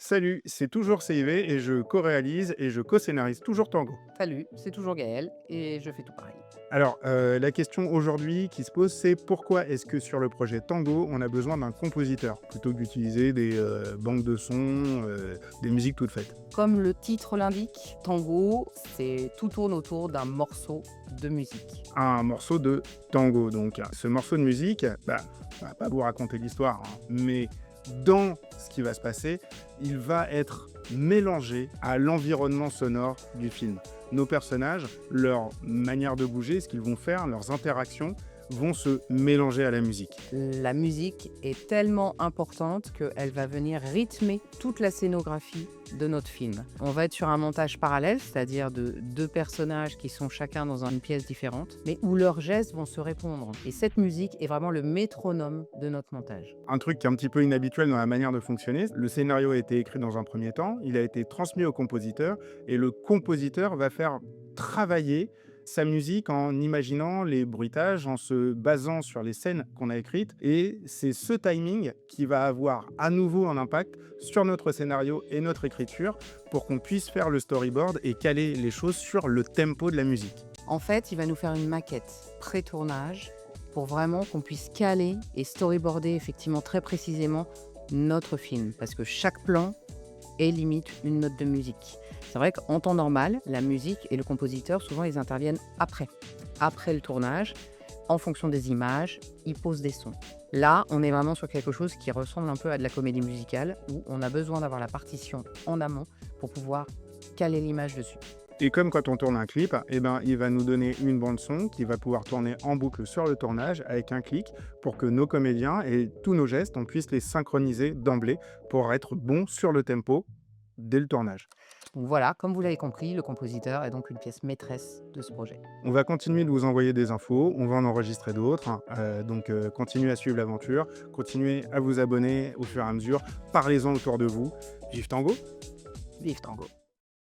Salut, c'est toujours CIV et je co-réalise et je co-scénarise toujours Tango. Salut, c'est toujours Gaël et je fais tout pareil. Alors, la question aujourd'hui qui se pose, c'est pourquoi est-ce que sur le projet Tango, on a besoin d'un compositeur plutôt que d'utiliser des banques de sons, des musiques toutes faites? Comme le titre l'indique, tango, c'est tout tourne autour d'un morceau de musique. Un morceau de tango, donc. Ce morceau de musique, on va pas vous raconter l'histoire, hein, mais dans ce qui va se passer, il va être mélangé à l'environnement sonore du film. Nos personnages, leur manière de bouger, ce qu'ils vont faire, leurs interactions, vont se mélanger à la musique. La musique est tellement importante qu'elle va venir rythmer toute la scénographie de notre film. On va être sur un montage parallèle, c'est-à-dire de deux personnages qui sont chacun dans une pièce différente, mais où leurs gestes vont se répondre. Et cette musique est vraiment le métronome de notre montage. Un truc qui est un petit peu inhabituel dans la manière de fonctionner, le scénario a été écrit dans un premier temps, il a été transmis au compositeur, et le compositeur va faire travailler sa musique en imaginant les bruitages, en se basant sur les scènes qu'on a écrites, et c'est ce timing qui va avoir à nouveau un impact sur notre scénario et notre écriture pour qu'on puisse faire le storyboard et caler les choses sur le tempo de la musique. En fait, il va nous faire une maquette pré-tournage pour vraiment qu'on puisse caler et storyboarder effectivement très précisément notre film. Parce que chaque plan est limite une note de musique. C'est vrai qu'en temps normal, la musique et le compositeur, souvent, ils interviennent après le tournage. En fonction des images, ils posent des sons. Là, on est vraiment sur quelque chose qui ressemble un peu à de la comédie musicale, où on a besoin d'avoir la partition en amont pour pouvoir caler l'image dessus. Et comme quand on tourne un clip, il va nous donner une bande son qui va pouvoir tourner en boucle sur le tournage avec un clic pour que nos comédiens et tous nos gestes, on puisse les synchroniser d'emblée pour être bons sur le tempo dès le tournage. Donc voilà, comme vous l'avez compris, le compositeur est donc une pièce maîtresse de ce projet. On va continuer de vous envoyer des infos, on va en enregistrer d'autres, continuez à suivre l'aventure, continuez à vous abonner au fur et à mesure, parlez-en autour de vous. Vive Tango! Vive Tango!